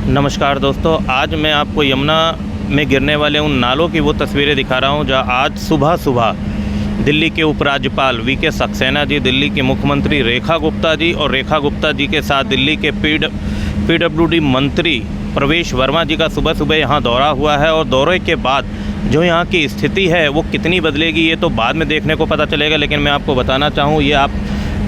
नमस्कार दोस्तों, आज मैं आपको यमुना में गिरने वाले उन नालों की वो तस्वीरें दिखा रहा हूं जहां आज सुबह सुबह दिल्ली के उपराज्यपाल वीके सक्सेना जी, दिल्ली के मुख्यमंत्री रेखा गुप्ता जी और रेखा गुप्ता जी के साथ दिल्ली के पीडब्ल्यूडी मंत्री प्रवेश वर्मा जी का सुबह सुबह यहां दौरा हुआ है। और दौरे के बाद जो यहाँ की स्थिति है वो कितनी बदलेगी ये तो बाद में देखने को पता चलेगा। लेकिन मैं आपको बताना चाहूँ, ये आप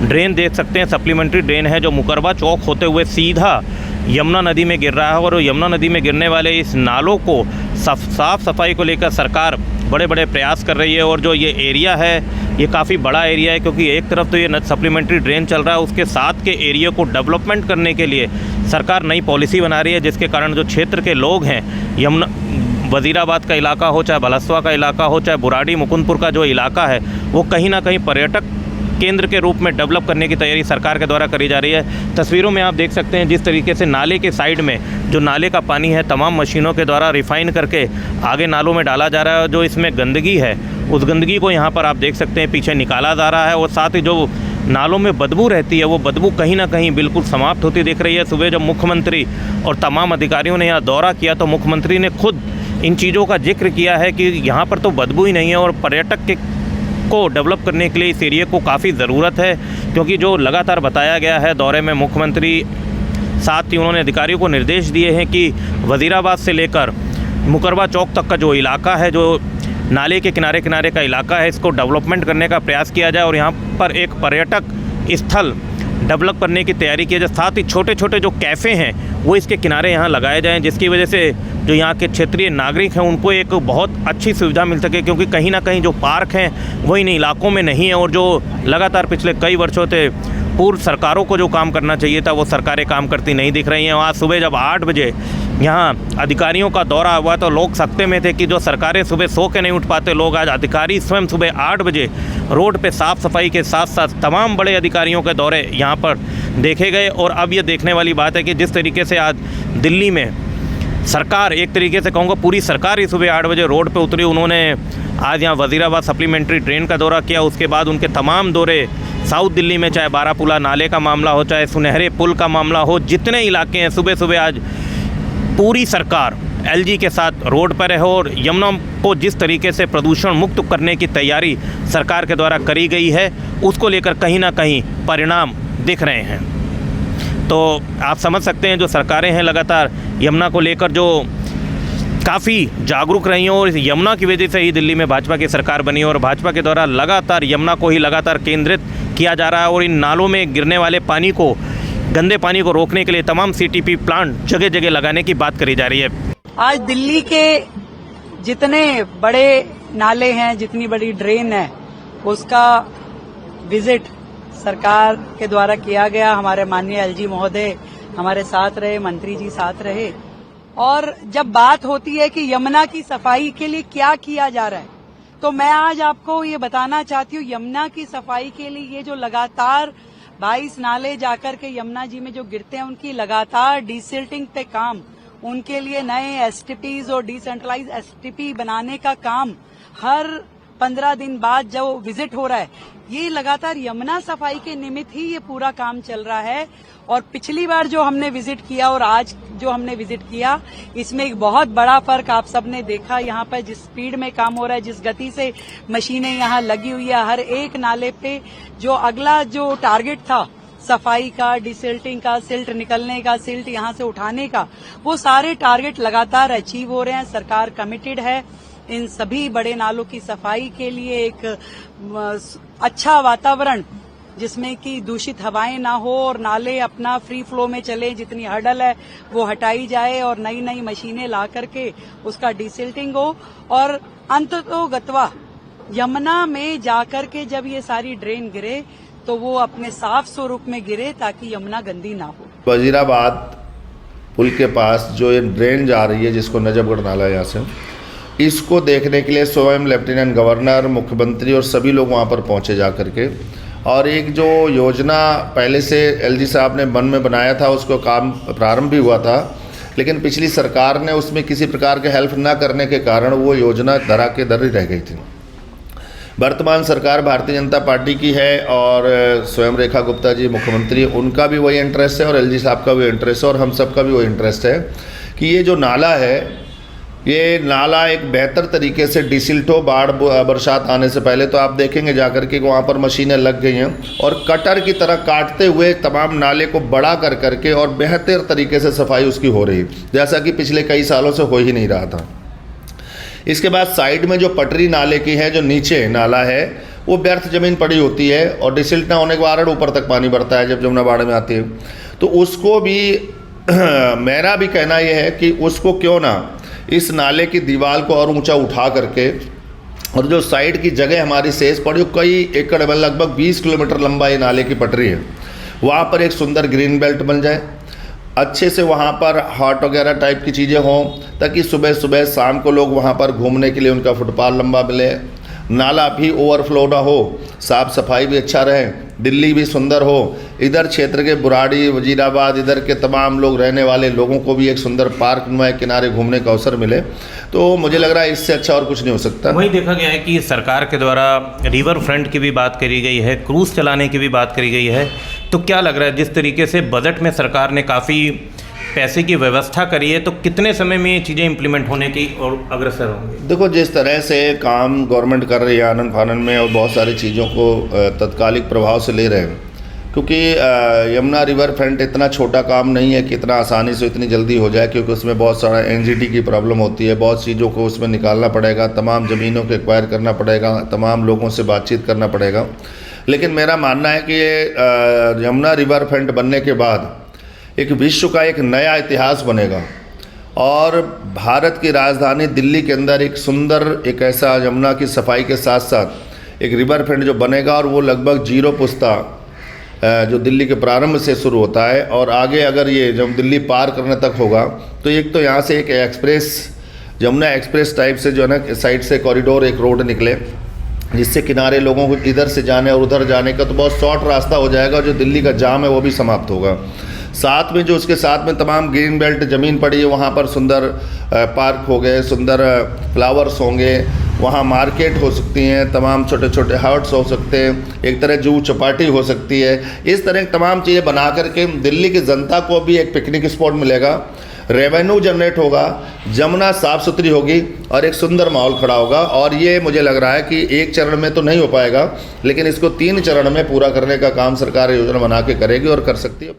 ड्रेन देख सकते हैं, सप्लीमेंट्री ड्रेन है जो मुकरबा चौक होते हुए सीधा यमुना नदी में गिर रहा है। और यमुना नदी में गिरने वाले इस नालों को साफ़ सफाई को लेकर सरकार बड़े बड़े प्रयास कर रही है। और जो ये एरिया है ये काफ़ी बड़ा एरिया है, क्योंकि एक तरफ तो ये सप्लीमेंट्री ड्रेन चल रहा है, उसके साथ के एरिया को डेवलपमेंट करने के लिए सरकार नई पॉलिसी बना रही है, जिसके कारण जो क्षेत्र के लोग हैं, यमुना वज़ीराबाद का इलाका हो, चाहे भलसवा का इलाका हो, चाहे बुराड़ी मुकुंदपुर का जो इलाका है, वो कहीं ना कहीं पर्यटक केंद्र के रूप में डेवलप करने की तैयारी सरकार के द्वारा करी जा रही है। तस्वीरों में आप देख सकते हैं जिस तरीके से नाले के साइड में जो नाले का पानी है तमाम मशीनों के द्वारा रिफ़ाइन करके आगे नालों में डाला जा रहा है। जो इसमें गंदगी है उस गंदगी को यहाँ पर आप देख सकते हैं पीछे निकाला जा रहा है। और साथ ही जो नालों में बदबू रहती है वो बदबू कहीं ना कहीं बिल्कुल समाप्त होती दिख रही है। सुबह जब मुख्यमंत्री और तमाम अधिकारियों ने यहाँ दौरा किया तो मुख्यमंत्री ने खुद इन चीज़ों का जिक्र किया है कि यहाँ पर तो बदबू ही नहीं है और पर्यटक को डेवलप करने के लिए इस एरिया को काफ़ी ज़रूरत है। क्योंकि जो लगातार बताया गया है दौरे में मुख्यमंत्री, साथ ही उन्होंने अधिकारियों को निर्देश दिए हैं कि वज़ीराबाद से लेकर मुकरबा चौक तक का जो इलाका है, जो नाले के किनारे किनारे का इलाका है, इसको डेवलपमेंट करने का प्रयास किया जाए और यहाँ पर एक पर्यटक स्थल डेवलप करने की तैयारी की जाए। साथ ही छोटे छोटे जो कैफ़े हैं वो इसके किनारे यहाँ लगाए जाएं, जिसकी वजह से जो यहाँ के क्षेत्रीय नागरिक हैं उनको एक बहुत अच्छी सुविधा मिल सके। क्योंकि कहीं ना कहीं जो पार्क हैं वो इन इलाकों में नहीं है और जो लगातार पिछले कई वर्षों से पूर्व सरकारों को जो काम करना चाहिए था वो सरकारें काम करती नहीं दिख रही हैं। आज सुबह जब 8 बजे यहाँ अधिकारियों का दौरा हुआ तो लोग सकते में थे कि जो सरकारें सुबह सो के नहीं उठ पाते लोग, आज अधिकारी स्वयं सुबह 8 बजे रोड पे साफ़ सफाई के साथ साथ तमाम बड़े अधिकारियों के दौरे यहाँ पर देखे गए। और अब ये देखने वाली बात है कि जिस तरीके से आज दिल्ली में सरकार, एक तरीके से कहूँगा पूरी सरकार ही सुबह 8 बजे रोड पे उतरी। उन्होंने आज यहाँ वज़ीराबाद सप्लीमेंट्री ट्रेन का दौरा किया, उसके बाद उनके तमाम दौरे साउथ दिल्ली में, चाहे बारापुला नाले का मामला हो, चाहे सुनहरे पुल का मामला हो, जितने इलाके हैं सुबह सुबह आज पूरी सरकार एलजी के साथ रोड पर है। और यमुना को जिस तरीके से प्रदूषण मुक्त करने की तैयारी सरकार के द्वारा करी गई है उसको लेकर कहीं ना कहीं परिणाम दिख रहे हैं। तो आप समझ सकते हैं जो सरकारें हैं लगातार यमुना को लेकर जो काफ़ी जागरूक रही हैं और यमुना की वजह से ही दिल्ली में भाजपा की सरकार बनी और भाजपा के द्वारा लगातार यमुना को ही लगातार केंद्रित किया जा रहा है। और इन नालों में गिरने वाले पानी को, गंदे पानी को रोकने के लिए तमाम सीटीपी प्लांट जगह जगह लगाने की बात करी जा रही है। आज दिल्ली के जितने बड़े नाले हैं, जितनी बड़ी ड्रेन है, उसका विजिट सरकार के द्वारा किया गया। हमारे माननीय एलजी महोदय हमारे साथ रहे, मंत्री जी साथ रहे। और जब बात होती है कि यमुना की सफाई के लिए क्या किया जा रहा है, तो मैं आज आपको ये बताना चाहती हूँ, यमुना की सफाई के लिए ये जो लगातार 22 नाले जाकर के यमुना जी में जो गिरते हैं उनकी लगातार डिसिल्टिंग पे काम, उनके लिए नए एसटीपीज और डिसेंट्रलाइज एसटीपी बनाने का काम हर 15 दिन बाद जो विजिट हो रहा है, ये लगातार यमुना सफाई के निमित्त ही ये पूरा काम चल रहा है। और पिछली बार जो हमने विजिट किया और आज जो हमने विजिट किया, इसमें एक बहुत बड़ा फर्क आप सबने देखा। यहाँ पर जिस स्पीड में काम हो रहा है, जिस गति से मशीनें यहाँ लगी हुई है, हर एक नाले पे जो अगला जो टारगेट था सफाई का, डिसिल्टिंग का, सिल्ट निकलने का, सिल्ट यहाँ से उठाने का, वो सारे टारगेट लगातार अचीव हो रहे हैं। सरकार कमिटेड है इन सभी बड़े नालों की सफाई के लिए, एक अच्छा वातावरण जिसमें कि दूषित हवाएं ना हो और नाले अपना फ्री फ्लो में चले, जितनी हर्डल है वो हटाई जाए और नई नई मशीनें ला करके उसका डिसिल्टिंग हो। और अंततोगत्वा यमुना में जाकर के जब ये सारी ड्रेन गिरे तो वो अपने साफ स्वरूप में गिरे ताकि यमुना गंदी ना हो। वज़ीराबाद पुल के पास जो ये ड्रेन जा रही है, जिसको नजफगढ़ नाला यहाँ से, इसको देखने के लिए स्वयं लेफ्टिनेंट गवर्नर, मुख्यमंत्री और सभी लोग वहाँ पर पहुँचे जा करके। और एक जो योजना पहले से एलजी साहब ने मन में बनाया था उसको काम प्रारंभ भी हुआ था, लेकिन पिछली सरकार ने उसमें किसी प्रकार के हेल्प न करने के कारण वो योजना धरा के धर ही रह गई थी। वर्तमान सरकार भारतीय जनता पार्टी की है और स्वयं रेखा गुप्ता जी मुख्यमंत्री, उनका भी वही इंटरेस्ट है और एलजी साहब का भी इंटरेस्ट है और हम सब का भी वही इंटरेस्ट है कि ये जो नाला है, ये नाला एक बेहतर तरीके से डिसिल्टो, बाढ़ बरसात आने से पहले तो आप देखेंगे जाकर के वहाँ पर मशीनें लग गई हैं और कटर की तरह काटते हुए तमाम नाले को बड़ा कर करके और बेहतर तरीके से सफाई उसकी हो रही, जैसा कि पिछले कई सालों से हो ही नहीं रहा था। इसके बाद साइड में जो पटरी नाले की है, जो नीचे नाला है, वो व्यर्थ ज़मीन पड़ी होती है और डिसिल्ट ना होने के कारण ऊपर तक पानी बढ़ता है जब जमुना बाढ़ में आती है। तो उसको भी मेरा भी कहना यह है कि उसको क्यों ना इस नाले की दीवार को और ऊंचा उठा करके और जो साइड की जगह हमारी शेष पड़ी, कई एकड़ में लगभग 20 किलोमीटर लंबा ये नाले की पटरी है, वहाँ पर एक सुंदर ग्रीन बेल्ट बन जाए, अच्छे से वहाँ पर हॉट वगैरह टाइप की चीज़ें हों ताकि सुबह सुबह शाम को लोग वहाँ पर घूमने के लिए उनका फुटपाथ लंबा मिले, नाला भी ओवरफ्लो ना हो, साफ़ सफाई भी अच्छा रहे, दिल्ली भी सुंदर हो, इधर क्षेत्र के बुराड़ी, वजीराबाद, इधर के तमाम लोग रहने वाले लोगों को भी एक सुंदर पार्क में किनारे घूमने का अवसर मिले। तो मुझे लग रहा है इससे अच्छा और कुछ नहीं हो सकता। वही देखा गया है कि सरकार के द्वारा रिवर फ्रंट की भी बात करी गई है, क्रूज़ चलाने की भी बात करी गई है। तो क्या लग रहा है, जिस तरीके से बजट में सरकार ने काफ़ी पैसे की व्यवस्था करी है, तो कितने समय में ये चीज़ें इम्प्लीमेंट होने की और अग्रसर होंगी? देखो, जिस तरह से काम गवर्नमेंट कर रही है आनन फानन में और बहुत सारी चीज़ों को तत्कालिक प्रभाव से ले रहे हैं, क्योंकि यमुना रिवर फ्रंट इतना छोटा काम नहीं है कि इतना आसानी से इतनी जल्दी हो जाए, क्योंकि उसमें बहुत सारा एनजीटी की प्रॉब्लम होती है, बहुत चीज़ों को उसमें निकालना पड़ेगा, तमाम ज़मीनों को एक्वायर करना पड़ेगा, तमाम लोगों से बातचीत करना पड़ेगा। लेकिन मेरा मानना है कि ये यमुना रिवर फ्रंट बनने के बाद एक विश्व का एक नया इतिहास बनेगा और भारत की राजधानी दिल्ली के अंदर एक सुंदर, एक ऐसा यमुना की सफाई के साथ साथ एक रिवर फ्रंट जो बनेगा और वो लगभग जीरो पुस्ता जो दिल्ली के प्रारंभ से शुरू होता है और आगे अगर ये जब दिल्ली पार करने तक होगा तो एक तो यहाँ से एक एक्सप्रेस, यमुना एक्सप्रेस टाइप से जो है ना साइड से कॉरिडोर, एक रोड निकले जिससे किनारे लोगों को इधर से जाने और उधर जाने का तो बहुत शॉर्ट रास्ता हो जाएगा, जो दिल्ली का जाम है वो भी समाप्त होगा। साथ में जो उसके साथ में तमाम ग्रीन बेल्ट ज़मीन पड़ी है, वहाँ पर सुंदर पार्क हो गए, सुंदर फ्लावर्स होंगे, वहाँ मार्केट हो सकती हैं, तमाम छोटे छोटे हट्स हो सकते हैं, एक तरह जू चौपाटी हो सकती है। इस तरह तमाम चीज़ें बना करके दिल्ली की जनता को भी एक पिकनिक स्पॉट मिलेगा, रेवेन्यू जनरेट होगा, जमुना साफ़ सुथरी होगी और एक सुंदर माहौल खड़ा होगा। और ये मुझे लग रहा है कि एक चरण में तो नहीं हो पाएगा, लेकिन इसको 3 चरण में पूरा करने का काम सरकार योजना बना के करेगी और कर सकती है।